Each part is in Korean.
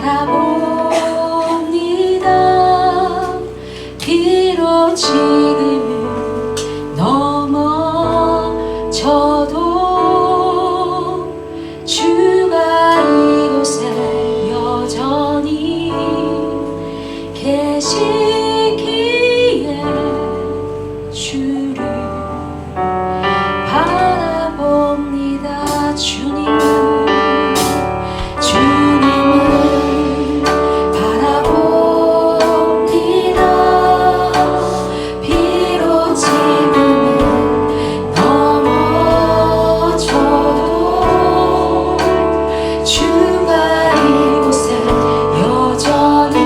바라봅니다. 비록 지금은 넘어져도 주가 이곳에 여전히 계시기에 주를 바라봅니다. 주님은 바라봅니다. 비록 지금은 넘어져도 주가 이곳에 여전히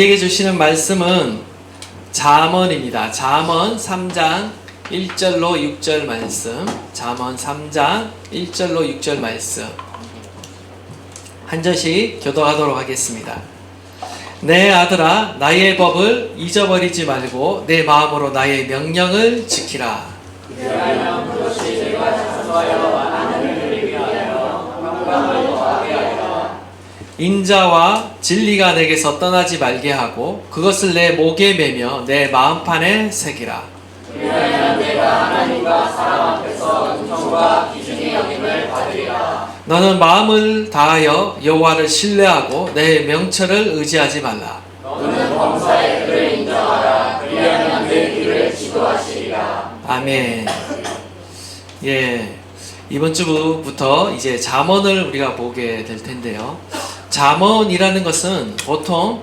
우리에게 주시는 말씀은 잠언입니다. 잠언 3장 1절로 6절 말씀. 잠언 3장 1절로 6절 말씀. 한 절씩 교독하도록 하겠습니다. 내 아들아, 나의 법을 잊어버리지 말고 내 마음으로 나의 명령을 지키라. 그리하면 그것이 내가 자수하여 많은 일을 위하여 평강을 더하게 하리라. 인자와 진리가 내게서 떠나지 말게 하고 그것을 내 목에 매며 내 마음판에 새기라. 그리하면 내가 하나님과 사람 앞에서 은총과 기준의 여김을 받으리라. 너는 마음을 다하여 여호와를 신뢰하고 내 명철을 의지하지 말라. 너는 범사의 그를 인정하라. 그리하면 내 길을 지도하시리라. 아멘. 예, 이번 주부터 이제 잠언을 우리가 보게 될 텐데요. 잠언이라는 것은 보통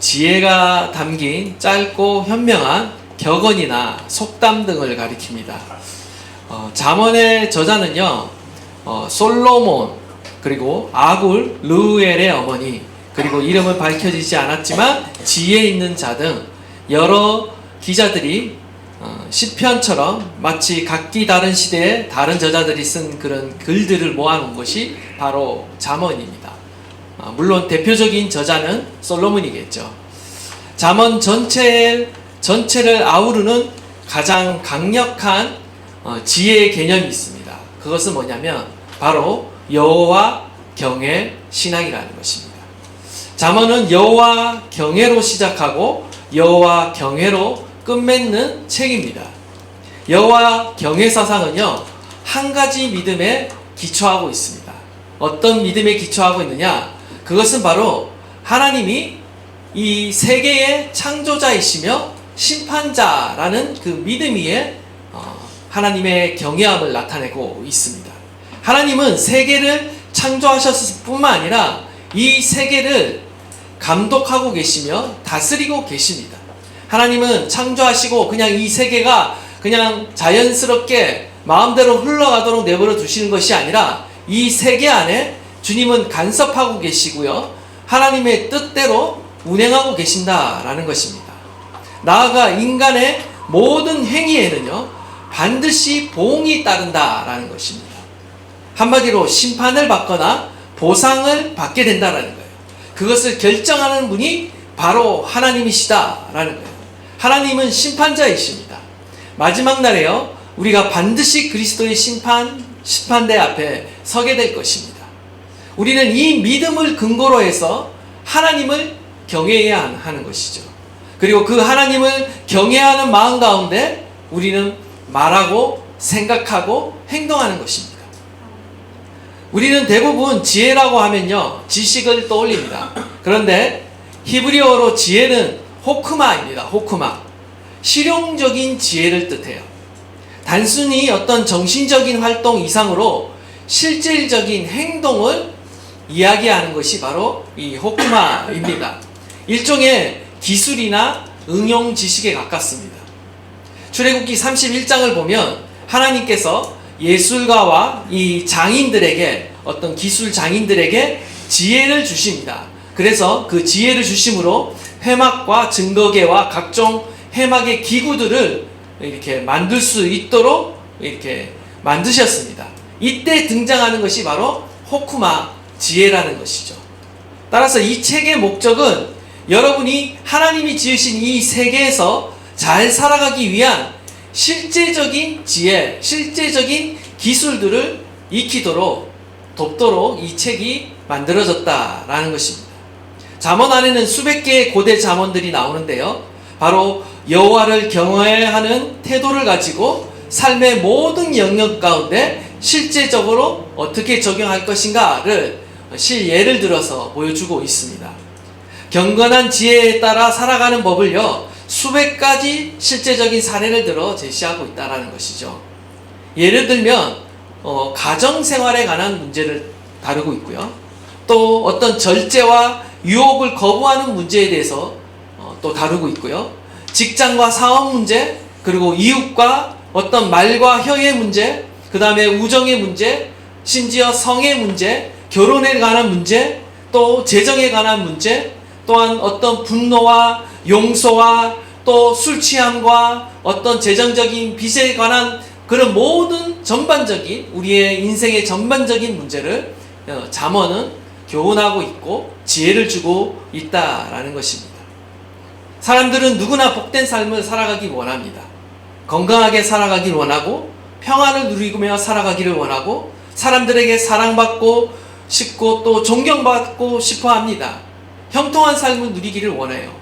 지혜가 담긴 짧고 현명한 격언이나 속담 등을 가리킵니다. 잠언의 저자는요, 솔로몬, 그리고 아굴, 르우엘의 어머니, 그리고 이름은 밝혀지지 않았지만 지혜 있는 자 등 여러 기자들이 시편처럼 마치 각기 다른 시대에 다른 저자들이 쓴 그런 글들을 모아놓은 것이 바로 잠언입니다. 물론 대표적인 저자는 솔로몬이겠죠. 잠언 전체를 아우르는 가장 강력한 지혜의 개념이 있습니다. 그것은 뭐냐면 바로 여호와 경외 신앙이라는 것입니다. 잠언은 여호와 경외로 시작하고 여호와 경외로 끝맺는 책입니다. 여호와 경외 사상은요, 한 가지 믿음에 기초하고 있습니다. 어떤 믿음에 기초하고 있느냐? 그것은 바로 하나님이 이 세계의 창조자이시며 심판자라는 그 믿음 위에 하나님의 경외함을 나타내고 있습니다. 하나님은 세계를 창조하셨을 뿐만 아니라 이 세계를 감독하고 계시며 다스리고 계십니다. 하나님은 창조하시고 그냥 이 세계가 그냥 자연스럽게 마음대로 흘러가도록 내버려 두시는 것이 아니라 이 세계 안에 주님은 간섭하고 계시고요, 하나님의 뜻대로 운행하고 계신다라는 것입니다. 나아가 인간의 모든 행위에는요, 반드시 보응이 따른다라는 것입니다. 한마디로 심판을 받거나 보상을 받게 된다라는 거예요. 그것을 결정하는 분이 바로 하나님이시다라는 거예요. 하나님은 심판자이십니다. 마지막 날에요, 우리가 반드시 그리스도의 심판대 앞에 서게 될 것입니다. 우리는 이 믿음을 근거로 해서 하나님을 경외해야 하는 것이죠. 그리고 그 하나님을 경외하는 마음 가운데 우리는 말하고 생각하고 행동하는 것입니다. 우리는 대부분 지혜라고 하면요, 지식을 떠올립니다. 그런데 히브리어로 지혜는 호크마입니다. 호크마. 실용적인 지혜를 뜻해요. 단순히 어떤 정신적인 활동 이상으로 실질적인 행동을 이야기하는 것이 바로 이 호크마입니다. 일종의 기술이나 응용 지식에 가깝습니다. 출애굽기 31장을 보면 하나님께서 예술가와 이 장인들에게, 어떤 기술 장인들에게 지혜를 주십니다. 그래서 그 지혜를 주심으로 회막과 증거계와 각종 회막의 기구들을 이렇게 만들 수 있도록 이렇게 만드셨습니다. 이때 등장하는 것이 바로 호쿠마, 지혜라는 것이죠. 따라서 이 책의 목적은 여러분이 하나님이 지으신 이 세계에서 잘 살아가기 위한 실제적인 지혜, 실제적인 기술들을 익히도록, 돕도록 이 책이 만들어졌다라는 것입니다. 잠언 안에는 수백 개의 고대 잠언들이 나오는데요, 바로 여호와를 경외하는 태도를 가지고 삶의 모든 영역 가운데 실제적으로 어떻게 적용할 것인가를 실예를 들어서 보여주고 있습니다. 경건한 지혜에 따라 살아가는 법을요, 수백 가지 실제적인 사례를 들어 제시하고 있다는 것이죠. 예를 들면 가정생활에 관한 문제를 다루고 있고요, 또 어떤 절제와 유혹을 거부하는 문제에 대해서 또 다루고 있고요, 직장과 사업 문제, 그리고 이웃과 어떤 말과 혀의 문제, 그 다음에 우정의 문제, 심지어 성의 문제, 결혼에 관한 문제, 또 재정에 관한 문제, 또한 어떤 분노와 용서와 또 술 취함과 어떤 재정적인 빚에 관한 그런 모든 전반적인 우리의 인생의 전반적인 문제를 잠언은 교훈하고 있고 지혜를 주고 있다라는 것입니다. 사람들은 누구나 복된 삶을 살아가기 원합니다. 건강하게 살아가길 원하고 평안을 누리며 살아가기를 원하고 사람들에게 사랑받고 싶고 또 존경받고 싶어 합니다. 형통한 삶을 누리기를 원해요.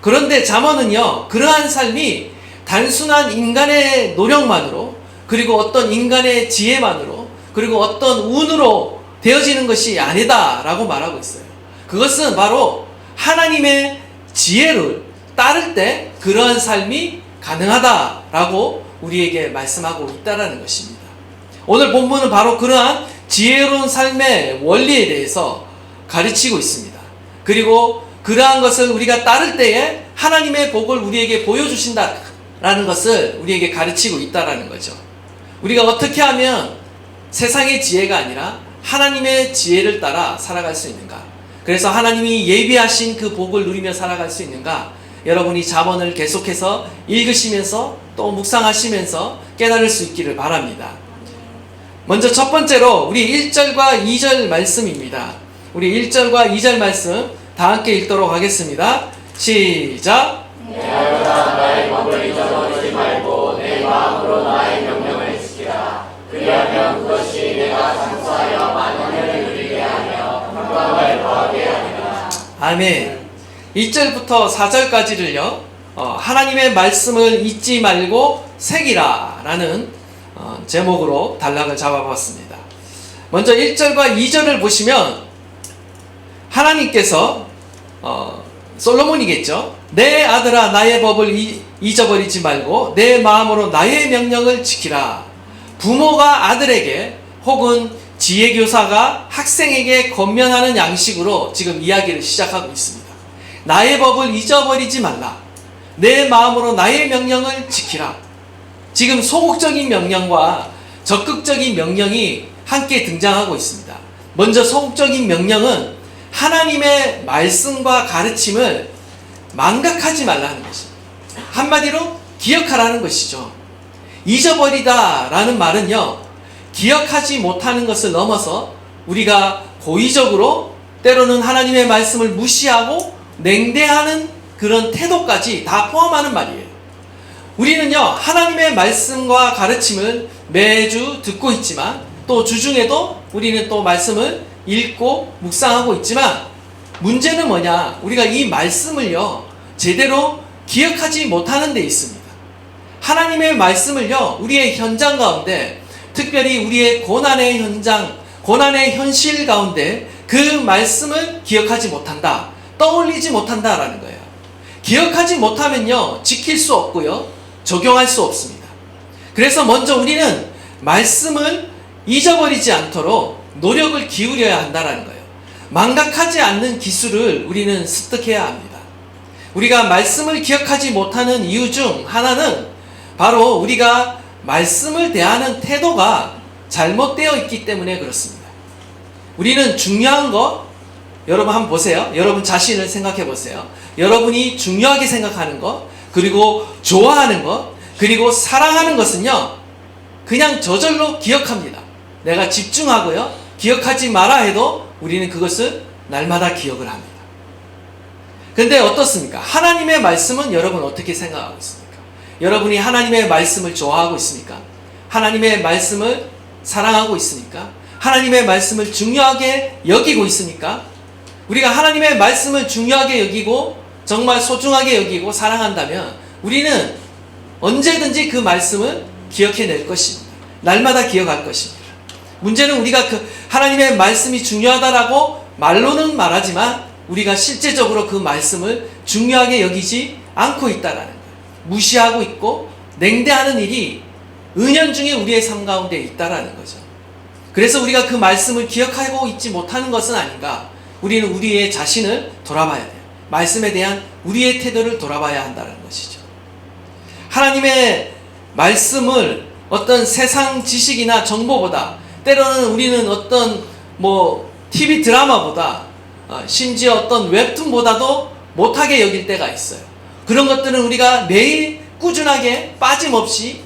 그런데 잠언은요, 그러한 삶이 단순한 인간의 노력만으로 그리고 어떤 인간의 지혜만으로 그리고 어떤 운으로 되어지는 것이 아니다라고 말하고 있어요. 그것은 바로 하나님의 지혜를 따를 때 그러한 삶이 가능하다라고 우리에게 말씀하고 있다라는 것입니다. 오늘 본문은 바로 그러한 지혜로운 삶의 원리에 대해서 가르치고 있습니다. 그리고 그러한 것을 우리가 따를 때에 하나님의 복을 우리에게 보여주신다라는 것을 우리에게 가르치고 있다라는 거죠. 우리가 어떻게 하면 세상의 지혜가 아니라 하나님의 지혜를 따라 살아갈 수 있는가? 그래서 하나님이 예비하신 그 복을 누리며 살아갈 수 있는가? 여러분이 잠언을 계속해서 읽으시면서 또 묵상하시면서 깨달을 수 있기를 바랍니다. 먼저 첫 번째로 우리 1절과 2절 말씀입니다. 우리 1절과 2절 말씀 다 함께 읽도록 하겠습니다. 시작. 내 아들아 나의 법을 잊어버리지 말고 내 마음으로 나의 명령을 지키라. 그리하면 그것이 내가 장수하여 만원을 누리게 하며 평강을 더하게 하리라. 아멘. 2절부터 4절까지를요 하나님의 말씀을 잊지 말고 새기라 라는 제목으로 단락을 잡아봤습니다. 먼저 1절과 2절을 보시면 하나님께서 솔로몬이겠죠. 내 아들아 나의 법을 잊어버리지 말고 내 마음으로 나의 명령을 지키라. 부모가 아들에게 혹은 지혜교사가 학생에게 권면하는 양식으로 지금 이야기를 시작하고 있습니다. 나의 법을 잊어버리지 말라. 내 마음으로 나의 명령을 지키라. 지금 소극적인 명령과 적극적인 명령이 함께 등장하고 있습니다. 먼저 소극적인 명령은 하나님의 말씀과 가르침을 망각하지 말라는 것입니다. 한마디로 기억하라는 것이죠. 잊어버리다라는 말은요, 기억하지 못하는 것을 넘어서 우리가 고의적으로 때로는 하나님의 말씀을 무시하고 냉대하는 그런 태도까지 다 포함하는 말이에요. 우리는요, 하나님의 말씀과 가르침을 매주 듣고 있지만 또 주중에도 우리는 또 말씀을 읽고 묵상하고 있지만 문제는 뭐냐? 우리가 이 말씀을요, 제대로 기억하지 못하는 데 있습니다. 하나님의 말씀을요, 우리의 현장 가운데, 특별히 우리의 고난의 현장, 고난의 현실 가운데 그 말씀을 기억하지 못한다, 떠올리지 못한다라는 거예요. 기억하지 못하면요, 지킬 수 없고요, 적용할 수 없습니다. 그래서 먼저 우리는 말씀을 잊어버리지 않도록 노력을 기울여야 한다는 거예요. 망각하지 않는 기술을 우리는 습득해야 합니다. 우리가 말씀을 기억하지 못하는 이유 중 하나는 바로 우리가 말씀을 대하는 태도가 잘못되어 있기 때문에 그렇습니다. 우리는 중요한 거, 여러분 한번 보세요. 여러분 자신을 생각해 보세요. 여러분이 중요하게 생각하는 것, 그리고 좋아하는 것, 그리고 사랑하는 것은요, 그냥 저절로 기억합니다. 내가 집중하고요, 기억하지 마라 해도 우리는 그것을 날마다 기억을 합니다. 근데 어떻습니까? 하나님의 말씀은 여러분 어떻게 생각하고 있습니까? 여러분이 하나님의 말씀을 좋아하고 있습니까? 하나님의 말씀을 사랑하고 있습니까? 하나님의 말씀을 중요하게 여기고 있습니까? 우리가 하나님의 말씀을 중요하게 여기고 정말 소중하게 여기고 사랑한다면 우리는 언제든지 그 말씀을 기억해낼 것입니다. 날마다 기억할 것입니다. 문제는 우리가 그 하나님의 말씀이 중요하다라고 말로는 말하지만 우리가 실제적으로 그 말씀을 중요하게 여기지 않고 있다라는 거예요. 무시하고 있고 냉대하는 일이 은연중에 우리의 삶 가운데 있다라는 거죠. 그래서 우리가 그 말씀을 기억하고 있지 못하는 것은 아닌가? 우리는 우리의 자신을 돌아봐야 돼요. 말씀에 대한 우리의 태도를 돌아봐야 한다는 것이죠. 하나님의 말씀을 어떤 세상 지식이나 정보보다, 때로는 우리는 어떤 TV 드라마보다 심지어 어떤 웹툰보다도 못하게 여길 때가 있어요. 그런 것들은 우리가 매일 꾸준하게 빠짐없이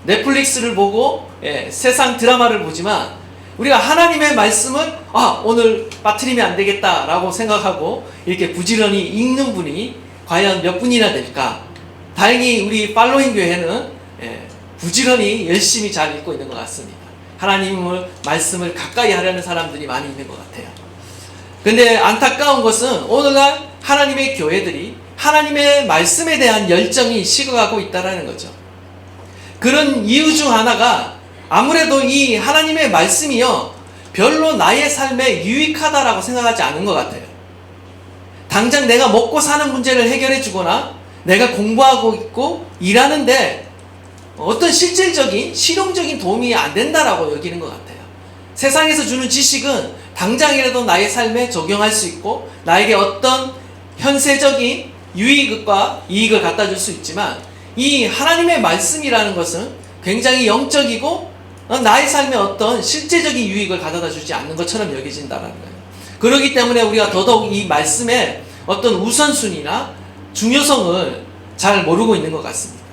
넷플릭스를 보고 세상 드라마를 보지만 우리가 하나님의 말씀을 오늘 빠뜨리면 안 되겠다라고 생각하고 이렇게 부지런히 읽는 분이 과연 몇 분이나 될까? 다행히 우리 팔로잉 교회는 부지런히 열심히 잘 읽고 있는 것 같습니다. 하나님의 말씀을 가까이 하려는 사람들이 많이 있는 것 같아요. 근데 안타까운 것은 오늘날 하나님의 교회들이 하나님의 말씀에 대한 열정이 식어가고 있다는 거죠. 그런 이유 중 하나가 아무래도 이 하나님의 말씀이요 별로 나의 삶에 유익하다라고 생각하지 않은 것 같아요. 당장 내가 먹고 사는 문제를 해결해 주거나 내가 공부하고 있고 일하는데 어떤 실질적인 실용적인 도움이 안 된다라고 여기는 것 같아요. 세상에서 주는 지식은 당장이라도 나의 삶에 적용할 수 있고 나에게 어떤 현세적인 유익과 이익을 갖다 줄 수 있지만 이 하나님의 말씀이라는 것은 굉장히 영적이고 나의 삶에 어떤 실제적인 유익을 가져다 주지 않는 것처럼 여겨진다는 거예요. 그렇기 때문에 우리가 더더욱 이 말씀의 어떤 우선순위나 중요성을 잘 모르고 있는 것 같습니다.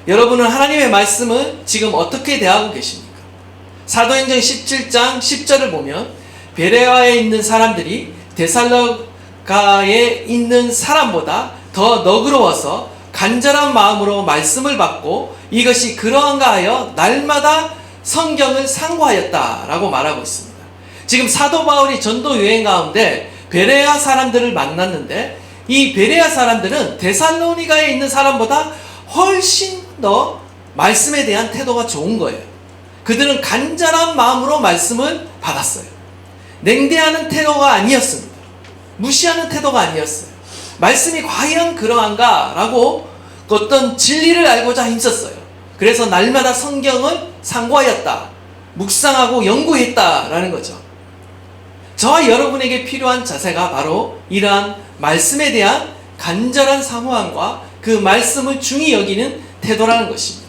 여러분은 하나님의 말씀을 지금 어떻게 대하고 계십니까? 사도행전 17장 10절을 보면 베레아에 있는 사람들이 데살로가에 있는 사람보다 더 너그러워서 간절한 마음으로 말씀을 받고 이것이 그러한가 하여 날마다 성경을 상고하였다라고 말하고 있습니다. 지금 사도 바울이 전도 여행 가운데 베레아 사람들을 만났는데 이 베레아 사람들은 데살로니가에 있는 사람보다 훨씬 더 말씀에 대한 태도가 좋은 거예요. 그들은 간절한 마음으로 말씀을 받았어요. 냉대하는 태도가 아니었습니다. 무시하는 태도가 아니었어요. 말씀이 과연 그러한가? 라고 어떤 진리를 알고자 힘썼어요. 그래서 날마다 성경을 상고하였다. 묵상하고 연구했다라는 거죠. 저와 여러분에게 필요한 자세가 바로 이러한 말씀에 대한 간절한 사모함과 그 말씀을 중히 여기는 태도라는 것입니다.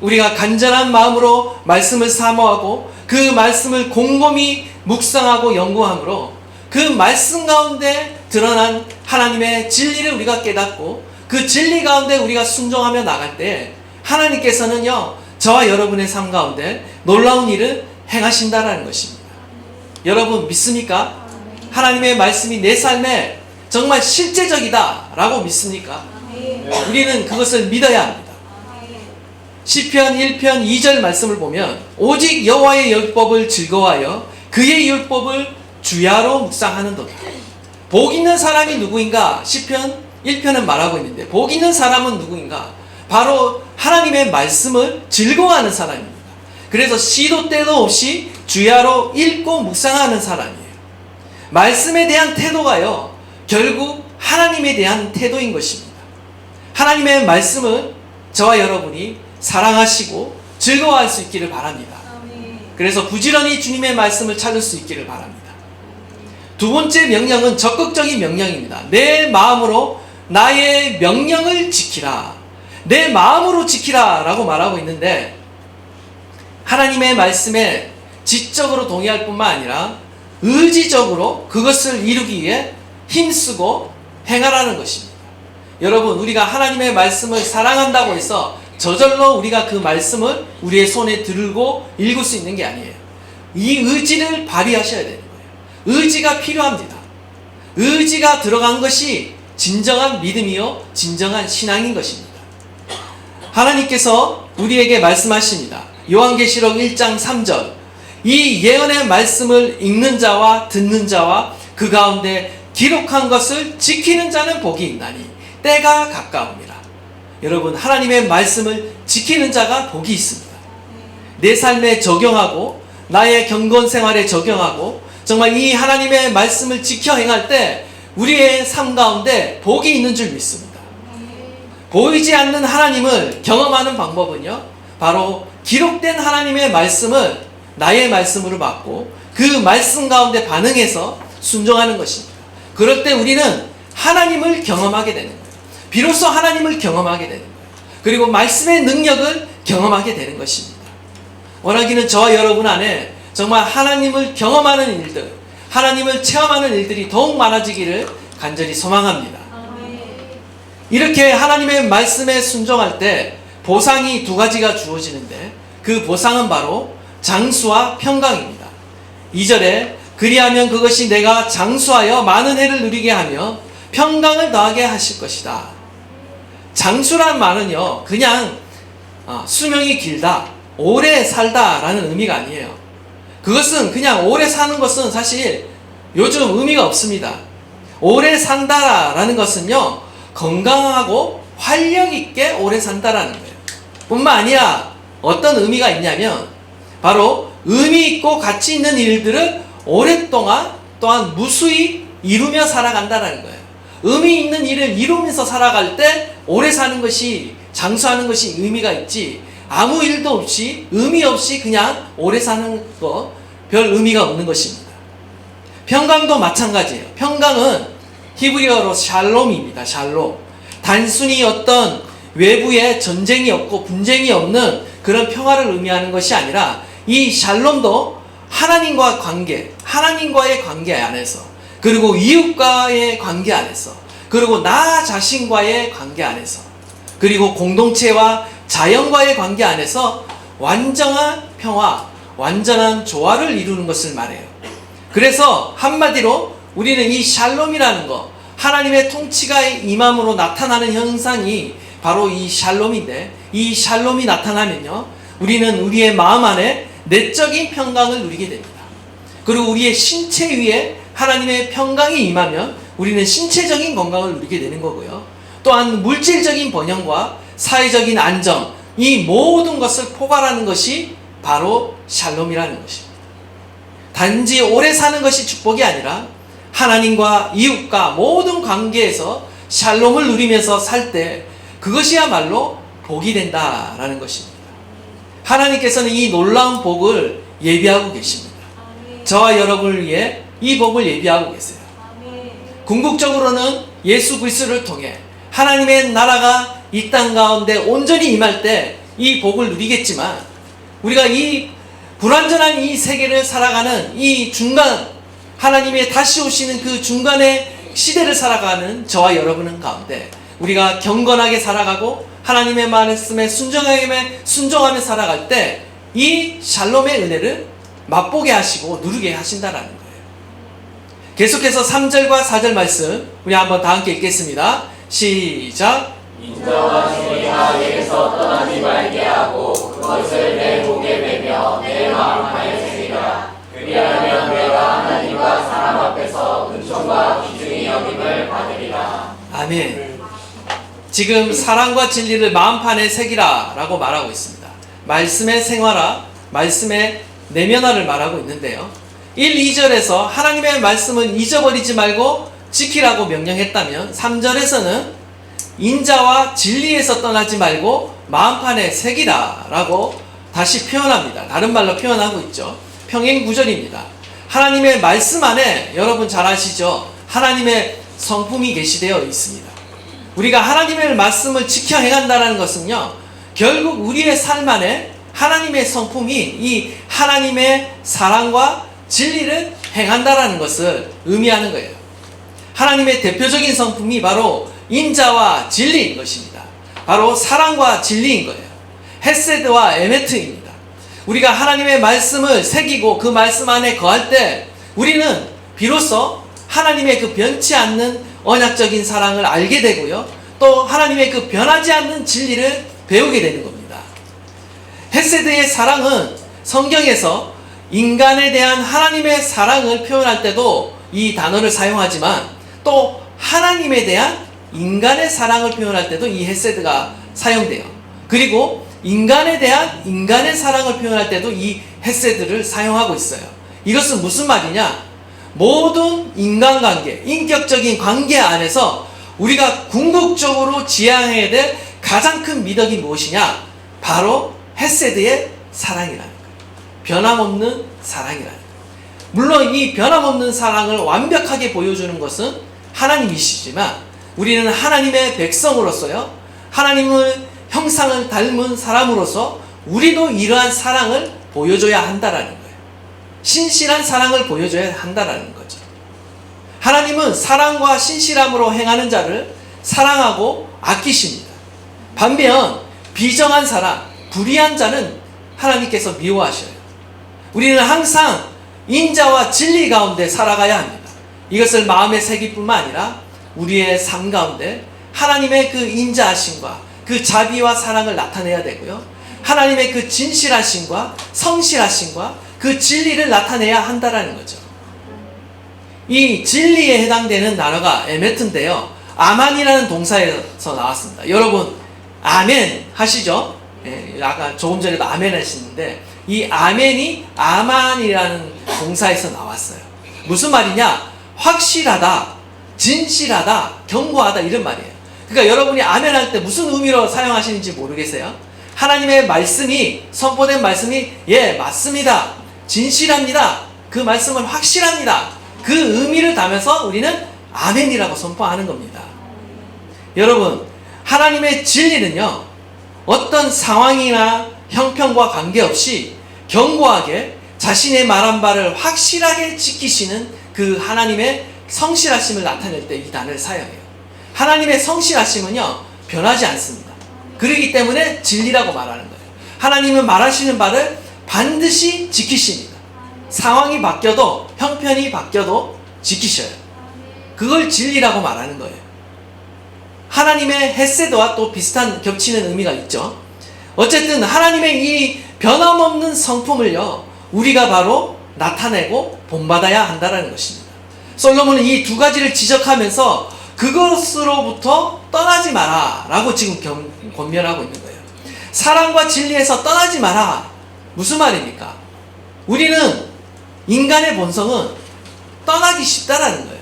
우리가 간절한 마음으로 말씀을 사모하고 그 말씀을 곰곰이 묵상하고 연구함으로 그 말씀 가운데 드러난 하나님의 진리를 우리가 깨닫고 그 진리 가운데 우리가 순종하며 나갈 때 하나님께서는요 저와 여러분의 삶 가운데 놀라운 일을 행하신다라는 것입니다. 여러분 믿습니까? 하나님의 말씀이 내 삶에 정말 실제적이다 라고 믿습니까? 우리는 그것을 믿어야 합니다. 시편 1편 2절 말씀을 보면 오직 여호와의 율법을 즐거워하여 그의 율법을 주야로 묵상하는도다. 복 있는 사람이 누구인가? 시편 1편은 말하고 있는데 복 있는 사람은 누구인가? 바로 하나님의 말씀을 즐거워하는 사람입니다. 그래서 시도 때도 없이 주야로 읽고 묵상하는 사람이에요. 말씀에 대한 태도가요 결국 하나님에 대한 태도인 것입니다. 하나님의 말씀을 저와 여러분이 사랑하시고 즐거워할 수 있기를 바랍니다. 그래서 부지런히 주님의 말씀을 찾을 수 있기를 바랍니다. 두 번째 명령은 적극적인 명령입니다. 내 마음으로 나의 명령을 지키라. 내 마음으로 지키라 라고 말하고 있는데 하나님의 말씀에 지적으로 동의할 뿐만 아니라 의지적으로 그것을 이루기 위해 힘쓰고 행하라는 것입니다. 여러분 우리가 하나님의 말씀을 사랑한다고 해서 저절로 우리가 그 말씀을 우리의 손에 들고 읽을 수 있는 게 아니에요. 이 의지를 발휘하셔야 되는 거예요. 의지가 필요합니다. 의지가 들어간 것이 진정한 믿음이요 진정한 신앙인 것입니다. 하나님께서 우리에게 말씀하십니다. 요한계시록 1장 3절 이 예언의 말씀을 읽는 자와 듣는 자와 그 가운데 기록한 것을 지키는 자는 복이 있나니 때가 가까움이라. 여러분 하나님의 말씀을 지키는 자가 복이 있습니다. 내 삶에 적용하고 나의 경건 생활에 적용하고 정말 이 하나님의 말씀을 지켜 행할 때 우리의 삶 가운데 복이 있는 줄 믿습니다. 보이지 않는 하나님을 경험하는 방법은요 바로 기록된 하나님의 말씀을 나의 말씀으로 받고 그 말씀 가운데 반응해서 순종하는 것입니다. 그럴 때 우리는 하나님을 경험하게 되는 거예요. 비로소 하나님을 경험하게 되는 거예요. 그리고 말씀의 능력을 경험하게 되는 것입니다. 원하기는 저와 여러분 안에 정말 하나님을 경험하는 일들, 하나님을 체험하는 일들이 더욱 많아지기를 간절히 소망합니다. 이렇게 하나님의 말씀에 순종할 때 보상이 두 가지가 주어지는데 그 보상은 바로 장수와 평강입니다. 2절에 그리하면 그것이 내가 장수하여 많은 해를 누리게 하며 평강을 더하게 하실 것이다. 장수란 말은요, 그냥 수명이 길다, 오래 살다 라는 의미가 아니에요. 그것은 그냥 오래 사는 것은 사실 요즘 의미가 없습니다. 오래 산다라는 것은요, 건강하고 활력 있게 오래 산다라는 거예요. 뿐만 아니라 어떤 의미가 있냐면 바로 의미 있고 가치 있는 일들을 오랫동안 또한 무수히 이루며 살아간다라는 거예요. 의미 있는 일을 이루면서 살아갈 때 오래 사는 것이, 장수하는 것이 의미가 있지, 아무 일도 없이 의미 없이 그냥 오래 사는 거 별 의미가 없는 것입니다. 평강도 마찬가지예요. 평강은 히브리어로 샬롬입니다. 샬롬. 단순히 어떤 외부에 전쟁이 없고 분쟁이 없는 그런 평화를 의미하는 것이 아니라 이 샬롬도 하나님과 관계, 하나님과의 관계 안에서, 그리고 이웃과의 관계 안에서, 그리고 나 자신과의 관계 안에서, 그리고 공동체와 자연과의 관계 안에서 완전한 평화, 완전한 조화를 이루는 것을 말해요. 그래서 한마디로 우리는 이 샬롬이라는 것, 하나님의 통치가 임함으로 나타나는 현상이 바로 이 샬롬인데, 이 샬롬이 나타나면요, 우리는 우리의 마음 안에 내적인 평강을 누리게 됩니다. 그리고 우리의 신체 위에 하나님의 평강이 임하면 우리는 신체적인 건강을 누리게 되는 거고요. 또한 물질적인 번영과 사회적인 안정, 이 모든 것을 포괄하는 것이 바로 샬롬이라는 것입니다. 단지 오래 사는 것이 축복이 아니라 하나님과 이웃과 모든 관계에서 샬롬을 누리면서 살 때 그것이야말로 복이 된다라는 것입니다. 하나님께서는 이 놀라운 복을 예비하고 계십니다. 저와 여러분을 위해 이 복을 예비하고 계세요. 궁극적으로는 예수 그리스도를 통해 하나님의 나라가 이 땅 가운데 온전히 임할 때 이 복을 누리겠지만, 우리가 이 불완전한 이 세계를 살아가는 이 중간, 하나님의 다시 오시는 그 중간의 시대를 살아가는 저와 여러분은 가운데 우리가 경건하게 살아가고 하나님의 말씀에 순종하며 살아갈 때 이 샬롬의 은혜를 맛보게 하시고 누르게 하신다라는 거예요. 계속해서 3절과 4절 말씀 우리 한번 다 함께 읽겠습니다. 시작. 인자와 주의 나에게서 떠나지 말게 하고 그것을 내 목에 매며 내 마음 안에 새기라. 그리하면 내가 하나님과 사람 앞에서 은총과 귀중히 여김을 받으리라. 아멘. 지금 사랑과 진리를 마음판에 새기라 라고 말하고 있습니다. 말씀의 생활화, 말씀의 내면화를 말하고 있는데요, 1, 2절에서 하나님의 말씀은 잊어버리지 말고 지키라고 명령했다면 3절에서는 인자와 진리에서 떠나지 말고 마음판에 새기라 라고 다시 표현합니다. 다른 말로 표현하고 있죠. 평행 구절입니다. 하나님의 말씀 안에 여러분 잘 아시죠? 하나님의 성품이 계시되어 있습니다. 우리가 하나님의 말씀을 지켜 행한다는 것은요, 결국 우리의 삶 안에 하나님의 성품이 이 하나님의 사랑과 진리를 행한다는 것을 의미하는 거예요. 하나님의 대표적인 성품이 바로 인자와 진리인 것입니다. 바로 사랑과 진리인 거예요. 헤세드와 에메트입니다. 우리가 하나님의 말씀을 새기고 그 말씀 안에 거할 때 우리는 비로소 하나님의 그 변치 않는 언약적인 사랑을 알게 되고요, 또 하나님의 그 변하지 않는 진리를 배우게 되는 겁니다. 헤세드의 사랑은 성경에서 인간에 대한 하나님의 사랑을 표현할 때도 이 단어를 사용하지만, 또 하나님에 대한 인간의 사랑을 표현할 때도 이 헤세드가 사용돼요. 그리고 인간에 대한 인간의 사랑을 표현할 때도 이 헤세드를 사용하고 있어요. 이것은 무슨 말이냐? 모든 인간관계, 인격적인 관계 안에서 우리가 궁극적으로 지향해야 될 가장 큰 미덕이 무엇이냐? 바로 헤세드의 사랑이라는 거예요. 변함없는 사랑이라는 거예요. 물론 이 변함없는 사랑을 완벽하게 보여주는 것은 하나님이시지만, 우리는 하나님의 백성으로서요, 하나님의 형상을 닮은 사람으로서 우리도 이러한 사랑을 보여줘야 한다라는 거예요. 신실한 사랑을 보여줘야 한다라는 거죠. 하나님은 사랑과 신실함으로 행하는 자를 사랑하고 아끼십니다. 반면 비정한 사람, 불의한 자는 하나님께서 미워하셔요. 우리는 항상 인자와 진리 가운데 살아가야 합니다. 이것을 마음에 새길 뿐만 아니라 우리의 삶 가운데 하나님의 그 인자하심과 그 자비와 사랑을 나타내야 되고요. 하나님의 그 진실하심과 성실하심과 그 진리를 나타내야 한다라는 거죠. 이 진리에 해당되는 단어가 에메트인데요. 아만이라는 동사에서 나왔습니다. 여러분 아멘 하시죠? 예, 아까 조금 전에도 아멘 하시는데 이 아멘이 아만이라는 동사에서 나왔어요. 무슨 말이냐? 확실하다, 진실하다, 견고하다 이런 말이에요. 그러니까 여러분이 아멘 할 때 무슨 의미로 사용하시는지 모르겠어요? 하나님의 말씀이 선포된 말씀이 예 맞습니다, 진실합니다, 그 말씀은 확실합니다, 그 의미를 담아서 우리는 아멘이라고 선포하는 겁니다. 여러분 하나님의 진리는요 어떤 상황이나 형편과 관계없이 견고하게 자신의 말한 바를 확실하게 지키시는 그 하나님의 성실하심을 나타낼 때 이 단어를 사용해요. 하나님의 성실하심은요 변하지 않습니다. 그렇기 때문에 진리라고 말하는 거예요. 하나님은 말하시는 바를 반드시 지키십니다. 상황이 바뀌어도 형편이 바뀌어도 지키셔요. 그걸 진리라고 말하는 거예요. 하나님의 헤세드와 또 비슷한 겹치는 의미가 있죠. 어쨌든 하나님의 이 변함없는 성품을요 우리가 바로 나타내고 본받아야 한다는 것입니다. 솔로몬은 이 두 가지를 지적하면서 그것으로부터 떠나지 마라 라고 지금 권면하고 있는 거예요. 사랑과 진리에서 떠나지 마라. 무슨 말입니까? 우리는 인간의 본성은 떠나기 쉽다라는 거예요.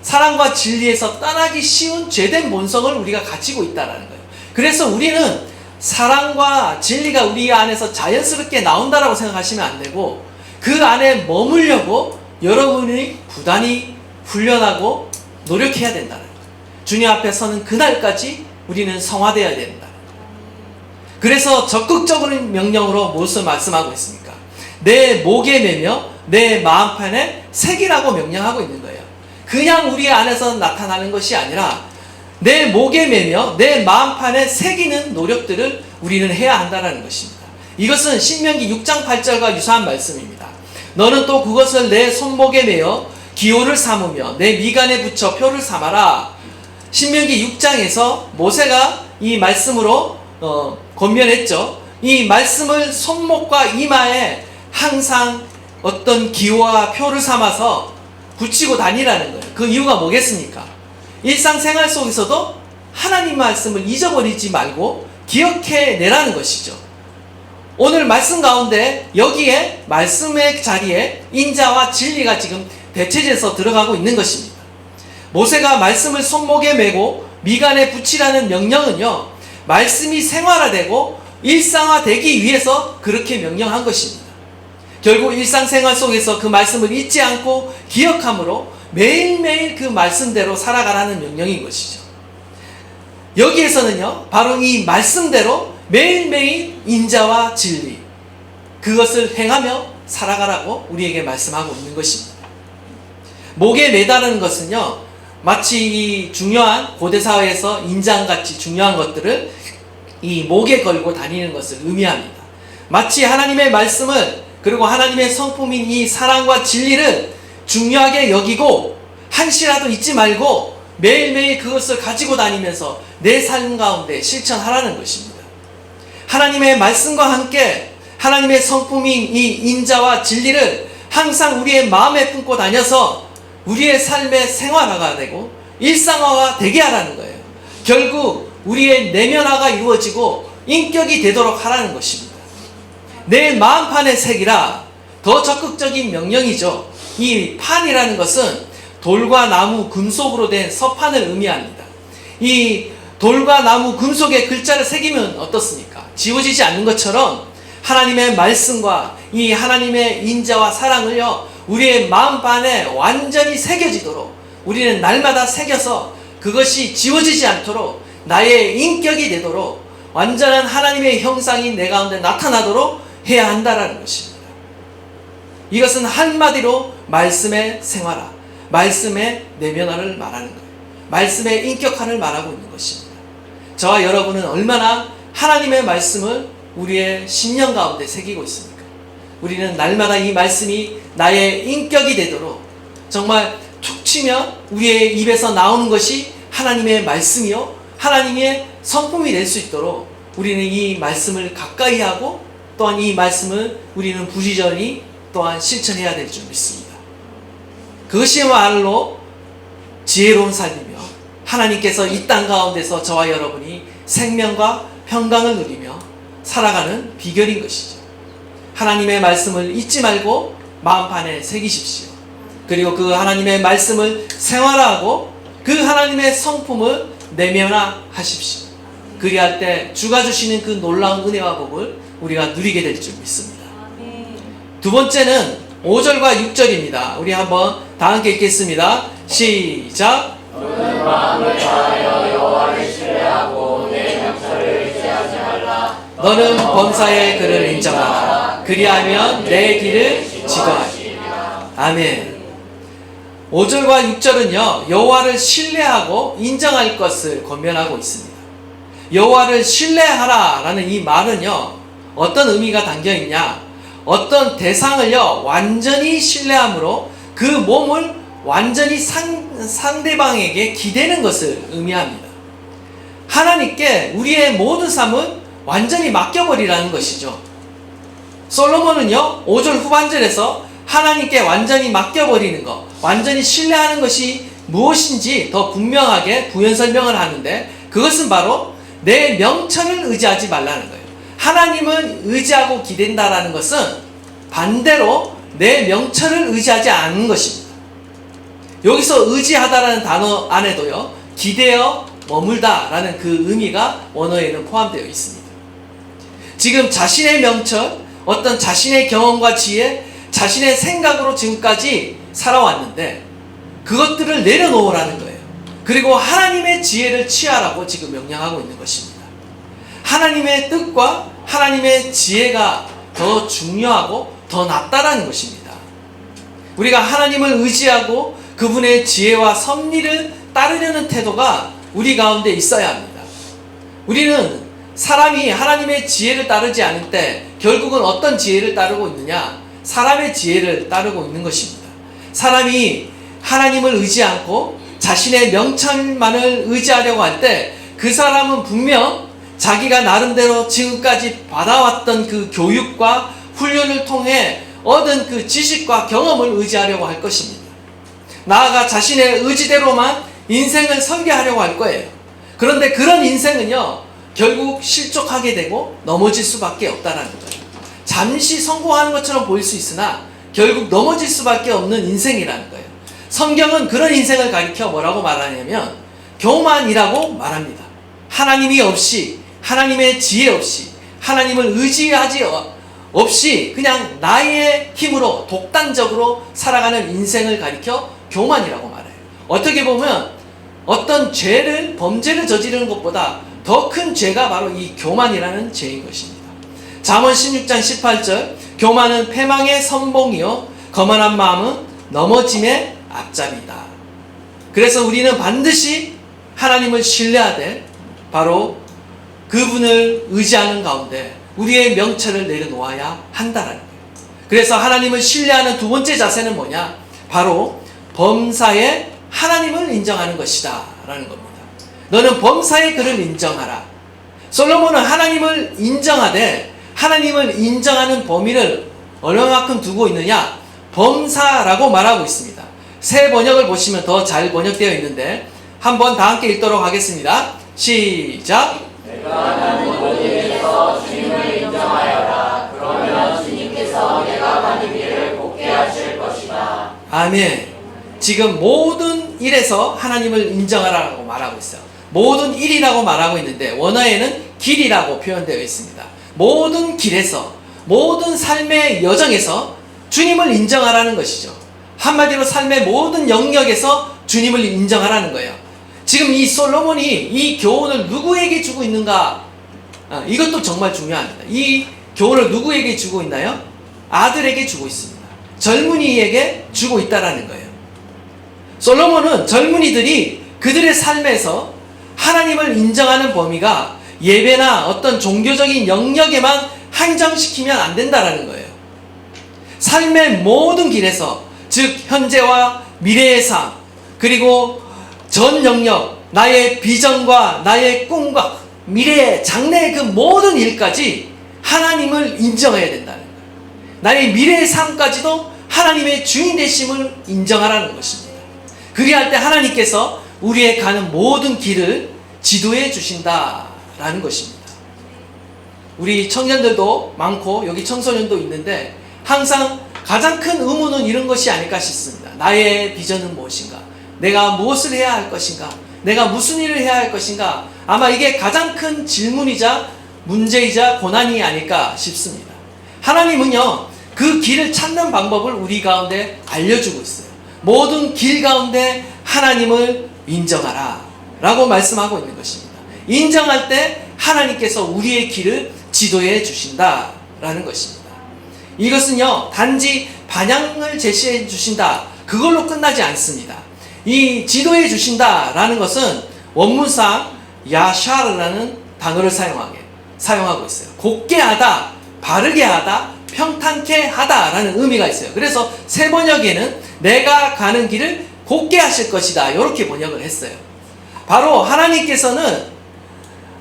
사랑과 진리에서 떠나기 쉬운 죄된 본성을 우리가 가지고 있다라는 거예요. 그래서 우리는 사랑과 진리가 우리 안에서 자연스럽게 나온다라고 생각하시면 안 되고 그 안에 머물려고 여러분이 부단히 훈련하고 노력해야 된다는 거예요. 주님 앞에 서는 그날까지 우리는 성화되어야 된다. 그래서 적극적인 명령으로 무엇을 말씀하고 있습니까? 내 목에 매며 내 마음판에 새기라고 명령하고 있는 거예요. 그냥 우리 안에서 나타나는 것이 아니라 내 목에 매며 내 마음판에 새기는 노력들을 우리는 해야 한다는 것입니다. 이것은 신명기 6장 8절과 유사한 말씀입니다. 너는 또 그것을 내 손목에 매어 기호를 삼으며 내 미간에 붙여 표를 삼아라. 신명기 6장에서 모세가 이 말씀으로 권면했죠. 이 말씀을 손목과 이마에 항상 어떤 기호와 표를 삼아서 붙이고 다니라는 거예요. 그 이유가 뭐겠습니까? 일상생활 속에서도 하나님 말씀을 잊어버리지 말고 기억해내라는 것이죠. 오늘 말씀 가운데 여기에 말씀의 자리에 인자와 진리가 지금 대체돼서 들어가고 있는 것입니다. 모세가 말씀을 손목에 메고 미간에 붙이라는 명령은요 말씀이 생활화되고 일상화되기 위해서 그렇게 명령한 것입니다. 결국 일상생활 속에서 그 말씀을 잊지 않고 기억함으로 매일매일 그 말씀대로 살아가라는 명령인 것이죠. 여기에서는요 바로 이 말씀대로 매일매일 인자와 진리 그것을 행하며 살아가라고 우리에게 말씀하고 있는 것입니다. 목에 매다는 것은요 마치 이 중요한 고대사회에서 인장같이 중요한 것들을 이 목에 걸고 다니는 것을 의미합니다. 마치 하나님의 말씀을 그리고 하나님의 성품인 이 사랑과 진리를 중요하게 여기고 한시라도 잊지 말고 매일매일 그것을 가지고 다니면서 내 삶 가운데 실천하라는 것입니다. 하나님의 말씀과 함께 하나님의 성품인 이 인자와 진리를 항상 우리의 마음에 품고 다녀서 우리의 삶의 생활화가 되고 일상화가 되게 하라는 거예요. 결국 우리의 내면화가 이루어지고 인격이 되도록 하라는 것입니다. 내 마음판에 새기라. 더 적극적인 명령이죠. 이 판이라는 것은 돌과 나무, 금속으로 된 서판을 의미합니다. 이 돌과 나무, 금속에 글자를 새기면 어떻습니까? 지워지지 않는 것처럼 하나님의 말씀과 이 하나님의 인자와 사랑을요 우리의 마음판에 완전히 새겨지도록 우리는 날마다 새겨서 그것이 지워지지 않도록 나의 인격이 되도록 완전한 하나님의 형상이 내 가운데 나타나도록 해야 한다는 것입니다. 이것은 한마디로 말씀의 생활화, 말씀의 내면화를 말하는 거예요. 말씀의 인격화를 말하고 있는 것입니다. 저와 여러분은 얼마나 하나님의 말씀을 우리의 신령 가운데 새기고 있습니까? 우리는 날마다 이 말씀이 나의 인격이 되도록 정말 툭 치면 우리의 입에서 나오는 것이 하나님의 말씀이요 하나님의 성품이 될 수 있도록 우리는 이 말씀을 가까이 하고 또한 이 말씀을 우리는 부지런히 또한 실천해야 될 줄 믿습니다. 그것이야말로 지혜로운 삶이며 하나님께서 이 땅 가운데서 저와 여러분이 생명과 평강을 누리며 살아가는 비결인 것이죠. 하나님의 말씀을 잊지 말고 마음판에 새기십시오. 그리고 그 하나님의 말씀을 생활화하고 그 하나님의 성품을 내면화하십시오. 그리할 때 주가 주시는 그 놀라운 은혜와 복을 우리가 누리게 될 줄 믿습니다. 두 번째는 5절과 6절입니다. 우리 한번 다 함께 읽겠습니다. 시작. 너는 마음을 다하여 여호와를 신뢰하고 내 명철을 의지하지 말라. 너는 범사의 그를 인정하라. 그리하면 내 길을 지도하리라. 아멘. 5절과 6절은요 여호와를 신뢰하고 인정할 것을 권면하고 있습니다. 여호와를 신뢰하라 라는 이 말은요 어떤 의미가 담겨있냐, 어떤 대상을요 완전히 신뢰함으로 그 몸을 완전히 상대방에게 기대는 것을 의미합니다. 하나님께 우리의 모든 삶을 완전히 맡겨버리라는 것이죠. 솔로몬은요 5절 후반절에서 하나님께 완전히 맡겨버리는 것, 완전히 신뢰하는 것이 무엇인지 더 분명하게 부연 설명을 하는데 그것은 바로 내 명철을 의지하지 말라는 거예요. 하나님을 의지하고 기댄다라는 것은 반대로 내 명철을 의지하지 않는 것입니다. 여기서 의지하다라는 단어 안에도요 기대어 머물다라는 그 의미가 원어에는 포함되어 있습니다. 지금 자신의 명철, 어떤 자신의 경험과 지혜, 자신의 생각으로 지금까지 살아왔는데 그것들을 내려놓으라는 거예요. 그리고 하나님의 지혜를 취하라고 지금 명령하고 있는 것입니다. 하나님의 뜻과 하나님의 지혜가 더 중요하고 더 낫다라는 것입니다. 우리가 하나님을 의지하고 그분의 지혜와 섭리를 따르려는 태도가 우리 가운데 있어야 합니다. 우리는 사람이 하나님의 지혜를 따르지 않을 때 결국은 어떤 지혜를 따르고 있느냐? 사람의 지혜를 따르고 있는 것입니다. 사람이 하나님을 의지 않고 자신의 명철만을 의지하려고 할 때 그 사람은 분명 자기가 나름대로 지금까지 받아왔던 그 교육과 훈련을 통해 얻은 그 지식과 경험을 의지하려고 할 것입니다. 나아가 자신의 의지대로만 인생을 설계하려고 할 거예요. 그런데 그런 인생은요 결국 실족하게 되고 넘어질 수밖에 없다는 거예요. 잠시 성공하는 것처럼 보일 수 있으나 결국 넘어질 수밖에 없는 인생이라는 거예요. 성경은 그런 인생을 가리켜 뭐라고 말하냐면 교만이라고 말합니다. 하나님이 없이, 하나님의 지혜 없이, 하나님을 의지하지 없이 그냥 나의 힘으로 독단적으로 살아가는 인생을 가리켜 교만이라고 말해요. 어떻게 보면 어떤 범죄를 저지르는 것보다 더 큰 죄가 바로 이 교만이라는 죄인 것입니다. 잠언 16장 18절 교만은 패망의 선봉이요 거만한 마음은 넘어짐의 앞잡이다. 그래서 우리는 반드시 하나님을 신뢰하되 바로 그분을 의지하는 가운데 우리의 명철을 내려놓아야 한다라는 거예요. 그래서 하나님을 신뢰하는 두 번째 자세는 뭐냐? 바로 범사에 하나님을 인정하는 것이다 라는 겁니다. 너는 범사의 그를 인정하라. 솔로몬은 하나님을 인정하되 하나님을 인정하는 범위를 얼마만큼 두고 있느냐? 범사라고 말하고 있습니다. 새 번역을 보시면 더 잘 번역되어 있는데 한번 다 함께 읽도록 하겠습니다. 시작. 내가 나는 모든 일에서 주님을 인정하여라. 그러면 주님께서 내가 가는 길을 곱게 하실 것이다. 아멘. 지금 모든 일에서 하나님을 인정하라고 말하고 있어요. 모든 일이라고 말하고 있는데 원어에는 길이라고 표현되어 있습니다. 모든 길에서, 모든 삶의 여정에서 주님을 인정하라는 것이죠. 한마디로 삶의 모든 영역에서 주님을 인정하라는 거예요. 지금 이 솔로몬이 이 교훈을 누구에게 주고 있는가? 이것도 정말 중요합니다. 이 교훈을 누구에게 주고 있나요? 아들에게 주고 있습니다. 젊은이에게 주고 있다라는 거예요. 솔로몬은 젊은이들이 그들의 삶에서 하나님을 인정하는 범위가 예배나 어떤 종교적인 영역에만 한정시키면 안 된다라는 거예요. 삶의 모든 길에서, 즉 현재와 미래의 삶, 그리고 전 영역, 나의 비전과 나의 꿈과 미래의 장래의 그 모든 일까지 하나님을 인정해야 된다는 거예요. 나의 미래의 삶까지도 하나님의 주인 되심을 인정하라는 것입니다. 그리할 때 하나님께서 우리의 가는 모든 길을 지도해 주신다라는 것입니다. 우리 청년들도 많고 여기 청소년도 있는데 항상 가장 큰 의문은 이런 것이 아닐까 싶습니다. 나의 비전은 무엇인가? 내가 무엇을 해야 할 것인가? 내가 무슨 일을 해야 할 것인가? 아마 이게 가장 큰 질문이자 문제이자 고난이 아닐까 싶습니다. 하나님은요, 그 길을 찾는 방법을 우리 가운데 알려주고 있어요. 모든 길 가운데 하나님을 인정하라 라고 말씀하고 있는 것입니다. 인정할 때 하나님께서 우리의 길을 지도해 주신다라는 것입니다. 이것은요, 단지 방향을 제시해 주신다, 그걸로 끝나지 않습니다. 이 지도해 주신다라는 것은 원문상 야샤르라는 단어를 사용하고 있어요. 곧게 하다, 바르게 하다, 평탄케 하다라는 의미가 있어요. 그래서 새 번역에는 내가 가는 길을 곧게 하실 것이다, 이렇게 번역을 했어요. 바로 하나님께서는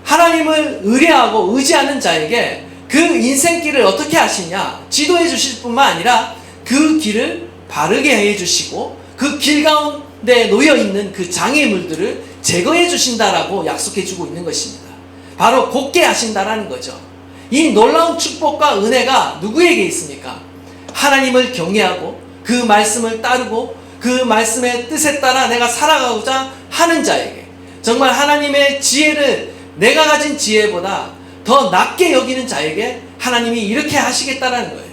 하나님을 의뢰하고 의지하는 자에게 그 인생길을 어떻게 하시냐, 지도해 주실 뿐만 아니라 그 길을 바르게 해 주시고 그 길 가운데 놓여있는 그 장애물들을 제거해 주신다라고 약속해 주고 있는 것입니다. 바로 곧게 하신다라는 거죠. 이 놀라운 축복과 은혜가 누구에게 있습니까? 하나님을 경외하고 그 말씀을 따르고 그 말씀의 뜻에 따라 내가 살아가고자 하는 자에게, 정말 하나님의 지혜를 내가 가진 지혜보다 더 낮게 여기는 자에게 하나님이 이렇게 하시겠다라는 거예요.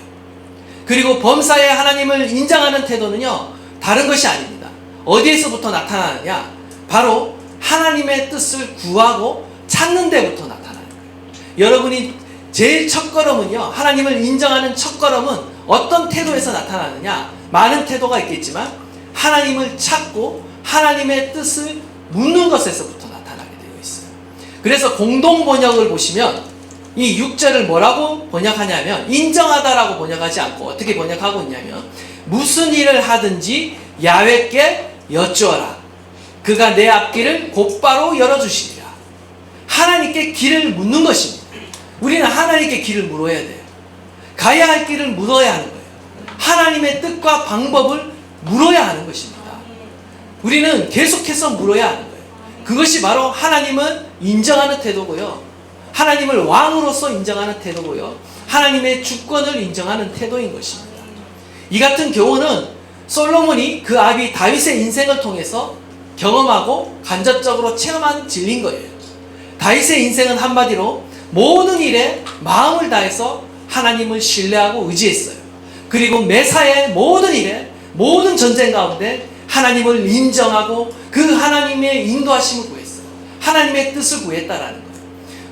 그리고 범사에 하나님을 인정하는 태도는요, 다른 것이 아닙니다. 어디에서부터 나타나느냐? 바로 하나님의 뜻을 구하고 찾는 데부터 나타나는 거예요. 여러분이 제일 첫걸음은요, 하나님을 인정하는 첫걸음은 어떤 태도에서 나타나느냐? 많은 태도가 있겠지만 하나님을 찾고 하나님의 뜻을 묻는 것에서부터 나타나게 되어 있어요. 그래서 공동 번역을 보시면 이 6절을 뭐라고 번역하냐면 인정하다라고 번역하지 않고 어떻게 번역하고 있냐면 무슨 일을 하든지 야훼께 여쭈어라. 그가 내 앞길을 곧바로 열어주시리라. 하나님께 길을 묻는 것입니다. 우리는 하나님께 길을 물어야 돼요. 가야 할 길을 물어야 하는 거예요. 하나님의 뜻과 방법을 물어야 하는 것입니다. 우리는 계속해서 물어야 하는 거예요. 그것이 바로 하나님을 인정하는 태도고요, 하나님을 왕으로서 인정하는 태도고요, 하나님의 주권을 인정하는 태도인 것입니다. 이 같은 교훈은 솔로몬이 그 아비 다윗의 인생을 통해서 경험하고 간접적으로 체험한 진리인 거예요. 다윗의 인생은 한마디로 모든 일에 마음을 다해서 하나님을 신뢰하고 의지했어요. 그리고 매사에 모든 일에, 모든 전쟁 가운데 하나님을 인정하고 그 하나님의 인도하심을 구했어요. 하나님의 뜻을 구했다라는 거예요.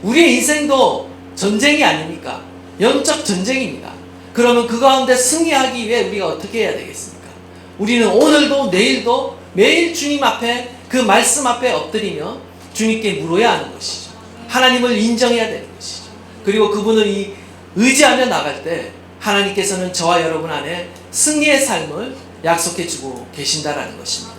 우리의 인생도 전쟁이 아닙니까? 영적 전쟁입니다. 그러면 그 가운데 승리하기 위해 우리가 어떻게 해야 되겠습니까? 우리는 오늘도 내일도 매일 주님 앞에, 그 말씀 앞에 엎드리며 주님께 물어야 하는 것이죠. 하나님을 인정해야 되는 것이죠. 그리고 그분을 의지하며 나갈 때 하나님께서는 저와 여러분 안에 승리의 삶을 약속해 주고 계신다라는 것입니다.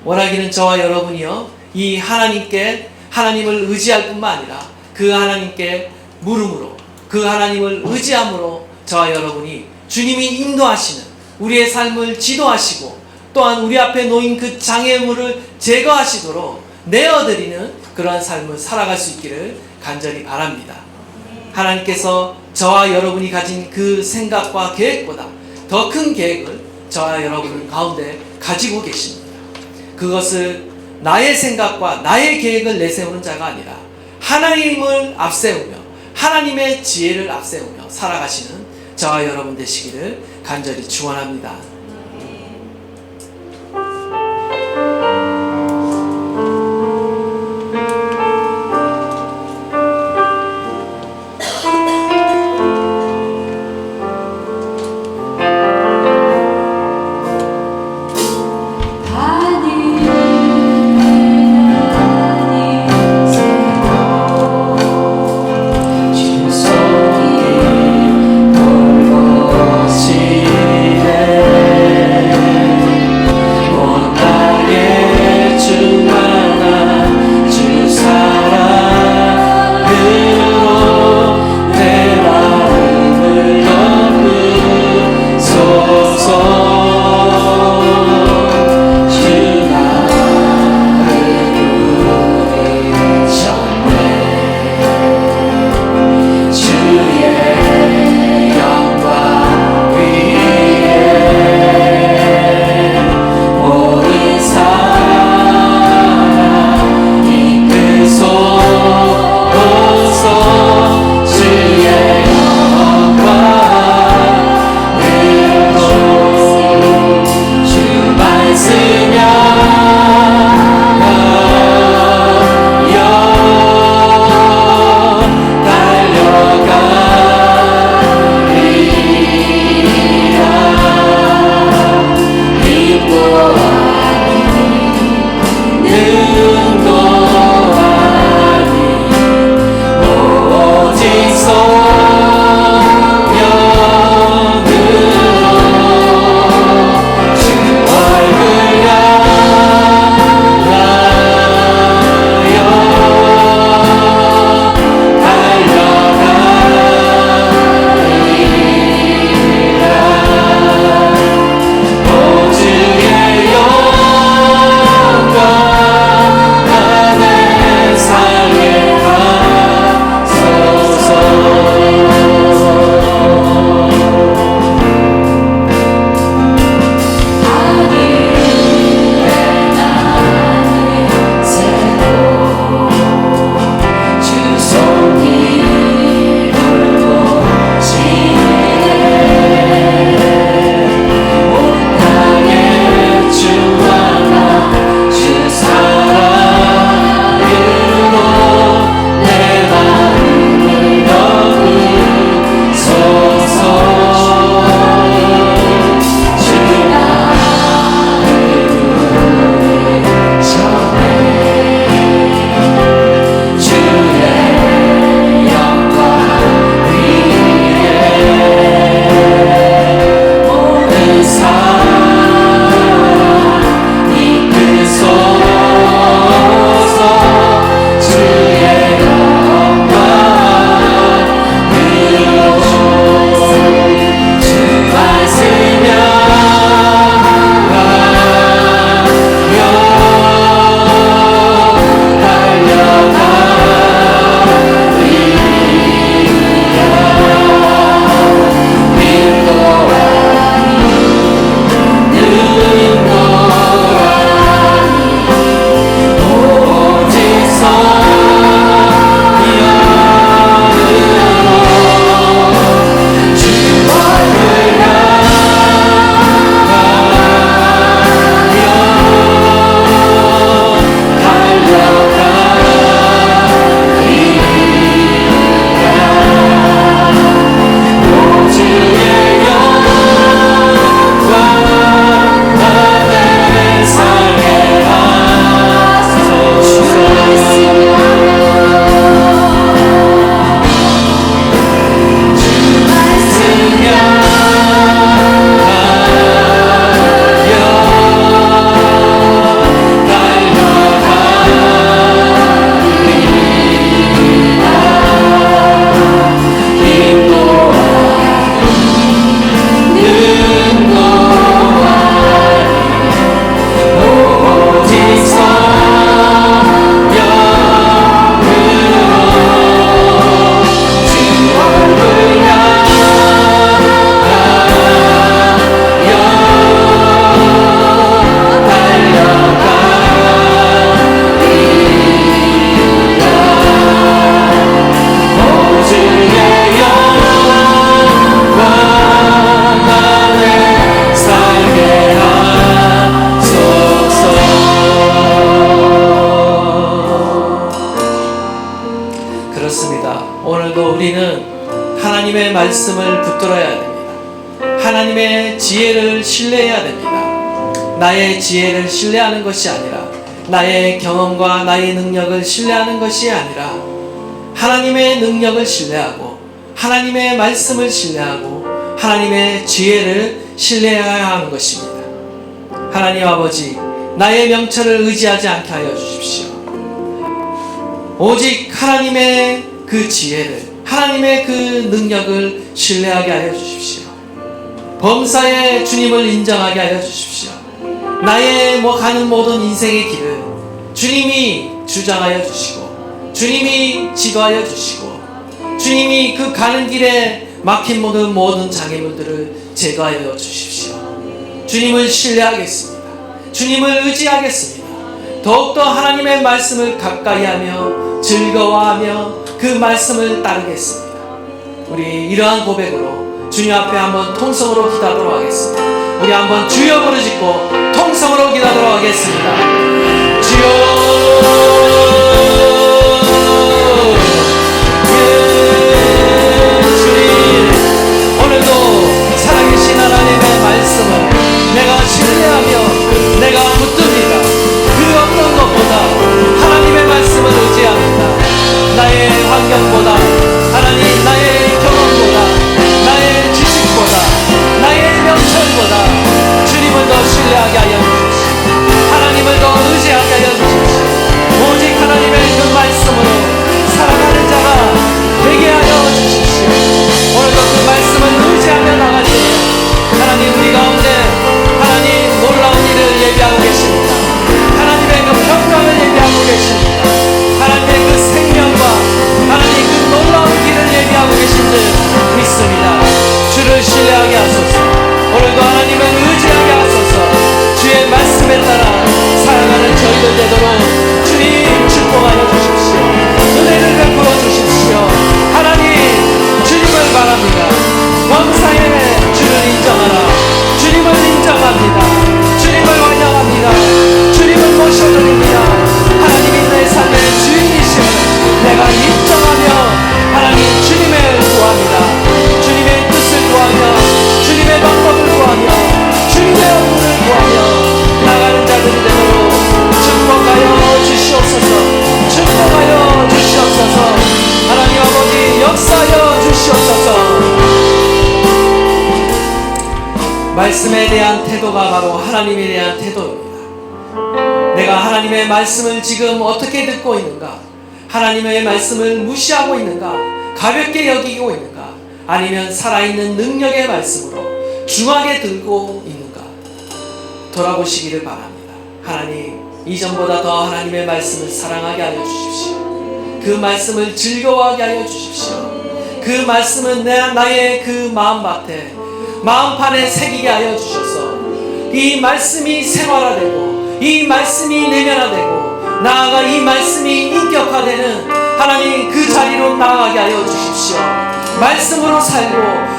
원하기는 저와 여러분이요, 이 하나님께, 하나님을 의지할 뿐만 아니라 그 하나님께 물음으로, 그 하나님을 의지함으로 저와 여러분이 주님이 인도하시는 우리의 삶을 지도하시고 또한 우리 앞에 놓인 그 장애물을 제거하시도록 내어드리는 그러한 삶을 살아갈 수 있기를 간절히 바랍니다. 하나님께서 저와 여러분이 가진 그 생각과 계획보다 더 큰 계획을 저와 여러분 가운데 가지고 계십니다. 그것을 나의 생각과 나의 계획을 내세우는 자가 아니라 하나님을 앞세우며 하나님의 지혜를 앞세우며 살아가시는 저와 여러분 되시기를 간절히 축원합니다. 우리는 하나님의 말씀을 붙들어야 됩니다. 하나님의 지혜를 신뢰해야 됩니다. 나의 지혜를 신뢰하는 것이 아니라, 나의 경험과 나의 능력을 신뢰하는 것이 아니라, 하나님의 능력을 신뢰하고 하나님의 말씀을 신뢰하고 하나님의 지혜를 신뢰해야 하는 것입니다. 하나님 아버지, 나의 명철을 의지하지 않게 하여 주십시오. 오직 하나님의 그 지혜를, 하나님의 그 능력을 신뢰하게 하여 주십시오. 범사에 주님을 인정하게 하여 주십시오. 나의 가는 모든 인생의 길을 주님이 주장하여 주시고, 주님이 지도하여 주시고, 주님이 그 가는 길에 막힌 모든 장애물들을 제거하여 주십시오. 주님을 신뢰하겠습니다. 주님을 의지하겠습니다. 더욱더 하나님의 말씀을 가까이 하며 즐거워하며 그 말씀을 따르겠습니다. 우리 이러한 고백으로 주님 앞에 한번 통성으로 기도하도록 하겠습니다. 우리 한번 주여 부르짖고 통성으로 기도하도록 하겠습니다. 주여, 하나님의 말씀을 내가 신뢰하며 내가 붙듭니다. 그 어떤 것보다 하나님의 말씀을 의지합니다. 나의 환경보다, 하나님 나의 경험보다, 나의 지식보다, 나의 명철보다 주님을 더 신뢰하게 하여 주십시오. 하나님을 더 의지하게 하여 주십시오. 오직 하나님의 그 말씀으로 살아가는 자가 되게 하여 주십시오. 오늘도 그 말씀을 의지하며 나가시오. 하나님, 우리 가운데 하나님 놀라운 일을 예비하고 계십니다. 하나님의 그 평강을 예비하고 계십니다. 하나님의 그 생명과 하나님 그 놀라운 길을 예비하고 계신 줄 믿습니다. 주를 신뢰하게 하소서. 오늘도 하나님을 의지하게 하소서. 주의 말씀에 따라 살아가는 저희들 되도록 주님 축복하여 주십시오. 은혜를 베풀어 주십시오. 하나님, 주님을 바랍니다. 범사에 주를 인정하라. 주님을 인정합니다. 주님을 환영합니다. 주님을 모셔드립니다. 하나님이 내 삶의 주인이심을 내가 인정하며 하나님 주님을 구합니다. 주님의 뜻을 구하며 주님의 방법을 구하며 주님의 얼굴을 구하며 나가는 자들이 되도록 축복하여 주시옵소서. 축복하여 주시옵소서. 하나님 아버지, 역사하여 주시옵소서. 말씀에 대한 태도가 바로 하나님에 대한 태도입니다. 내가 하나님의 말씀을 지금 어떻게 듣고 있는가? 하나님의 말씀을 무시하고 있는가? 가볍게 여기고 있는가? 아니면 살아있는 능력의 말씀으로 중하게 들고 있는가? 돌아보시기를 바랍니다. 하나님, 이전보다 더 하나님의 말씀을 사랑하게 하여 주십시오. 그 말씀을 즐거워하게 하여 주십시오. 그 말씀은 나의 그 마음밭에, 마음판에 새기게 하여 주셔서 이 말씀이 생활화되고 이 말씀이 내면화되고 나아가 이 말씀이 인격화되는 하나님 그 자리로 나아가게 하여 주십시오. 말씀으로 살고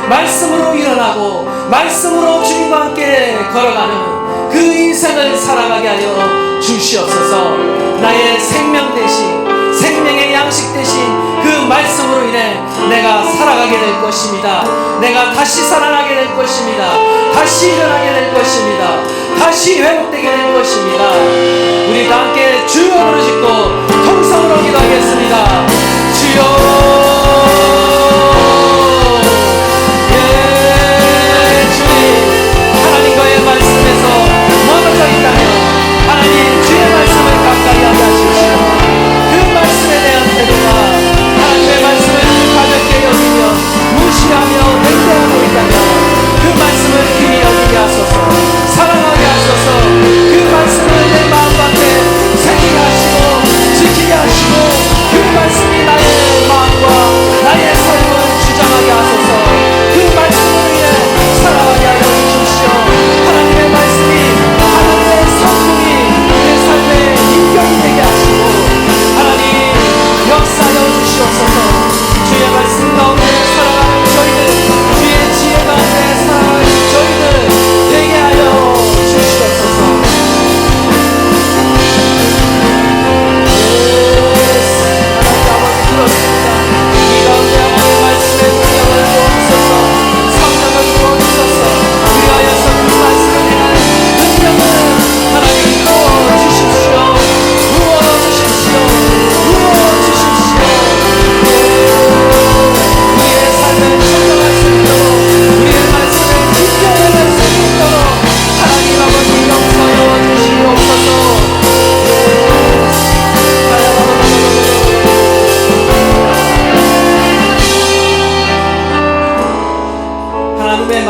말씀으로 일어나고 말씀으로 주님과 함께 걸어가는 그 인생을 살아가게 하여 주시옵소서. 나의 생명 대신, 생명의 양식 대신 그 말씀으로 인해 내가 살아가게 될 것입니다. 내가 다시 살아나게 될 것입니다. 다시 일어나게 될 것입니다. 다시 회복되게 될 것입니다. 우리 다 함께 주여 부르짖고 통성으로 기도하겠습니다. 주여, 하나님과의 말씀에서 멀어져 있다면 하나님 주의 말씀을 가까이 하게 하십시오. 그 말씀에 대한 태도가 하나님의 말씀을 가볍게 여기며 무시하며 냉정하고 있다면 그 말씀을 귀히 여기게 하소서. 사랑하게 하소서. 그 말씀을 내 마음밭에 새기게 하시고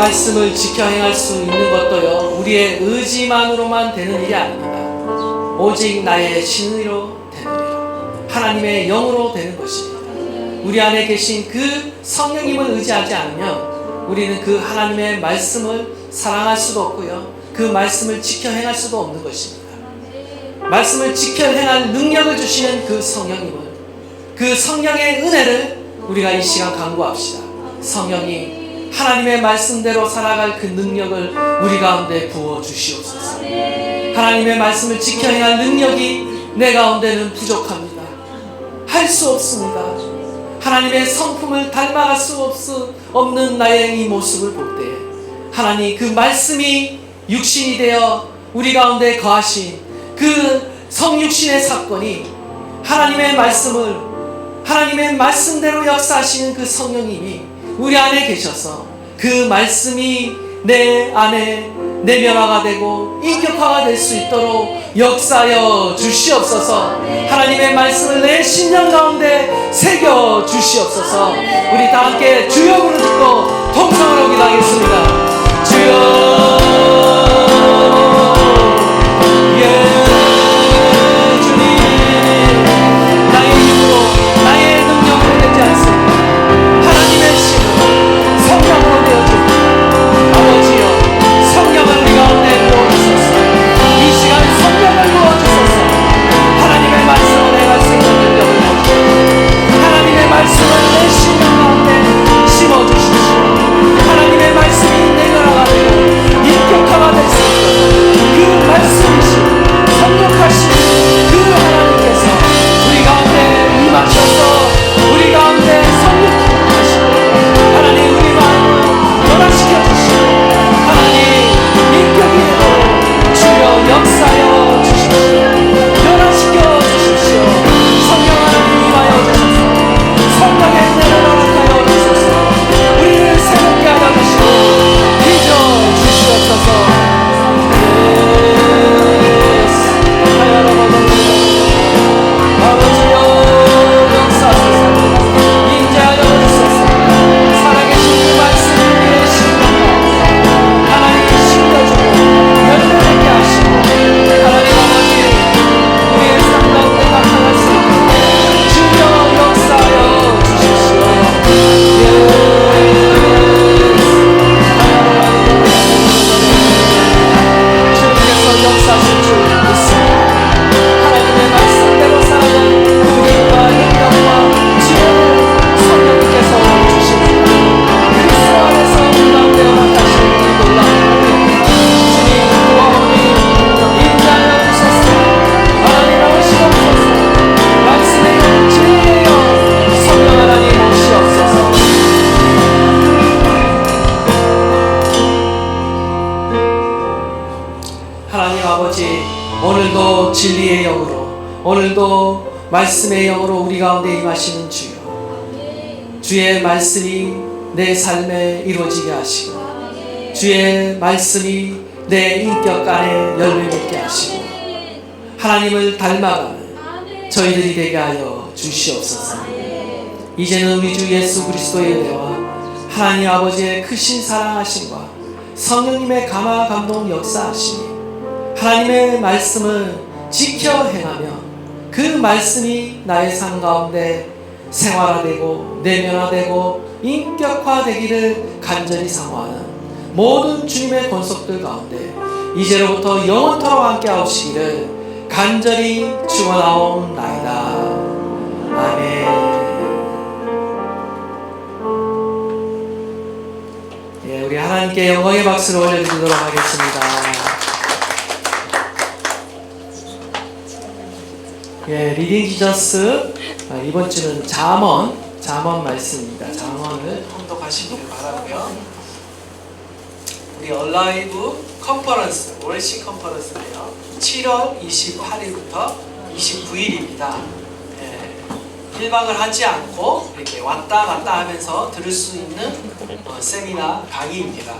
말씀을 지켜 행할 수 있는 것도요, 우리의 의지만으로만 되는 일이 아닙니다. 오직 나의 신의로 되느니라. 하나님의 영으로 되는 것입니다. 우리 안에 계신 그 성령님을 의지하지 않으면 우리는 그 하나님의 말씀을 사랑할 수도 없고요, 그 말씀을 지켜 행할 수도 없는 것입니다. 말씀을 지켜 행할 능력을 주시는 그 성령님을, 그 성령의 은혜를 우리가 이 시간 간구합시다. 성령이 하나님의 말씀대로 살아갈 그 능력을 우리 가운데 부어 주시옵소서. 하나님의 말씀을 지켜 행할 능력이 내 가운데는 부족합니다. 할 수 없습니다. 하나님의 성품을 닮아갈 수 없는 나의 이 모습을 볼 때 하나님, 그 말씀이 육신이 되어 우리 가운데 거하신 그 성육신의 사건이 하나님의 말씀을, 하나님의 말씀대로 역사하시는 그 성령님이 우리 안에 계셔서 그 말씀이 내 안에 내면화가 되고 인격화가 될 수 있도록 역사하여 주시옵소서. 하나님의 말씀을 내 심령 가운데 새겨 주시옵소서. 우리 다 함께 주여 부르짖고 통성으로 기도하겠습니다. 주여, 오늘도 진리의 영으로, 오늘도 말씀의 영으로 우리 가운데 임하시는 주여, 주의 말씀이 내 삶에 이루어지게 하시고 주의 말씀이 내 인격 안에 열매 맺게 하시고 하나님을 닮아가는 저희들이 되게 하여 주시옵소서. 이제는 우리 주 예수 그리스도의 은혜와 하나님 아버지의 크신 사랑하심과 성령님의 감화 감동 역사하심이 하나님의 말씀을 지켜 행하며 그 말씀이 나의 삶 가운데 생활화되고 내면화되고 인격화되기를 간절히 사모하는 모든 주님의 권속들 가운데 이제로부터 영원토록 함께 하시기를 간절히 축원하옵나이다. 아멘. 예, 우리 하나님께 영광의 박수를 올려드리도록 하겠습니다. 예, 리딩 지저스, 이번 주는 잠언 말씀입니다. 잠언을 통독하시기를 바라고요. 우리 얼라이브 컨퍼런스, 월시 컨퍼런스인데요. 7월 28일부터 29일입니다. 예, 1박을 하지 않고 이렇게 왔다 갔다 하면서 들을 수 있는 세미나 강의입니다.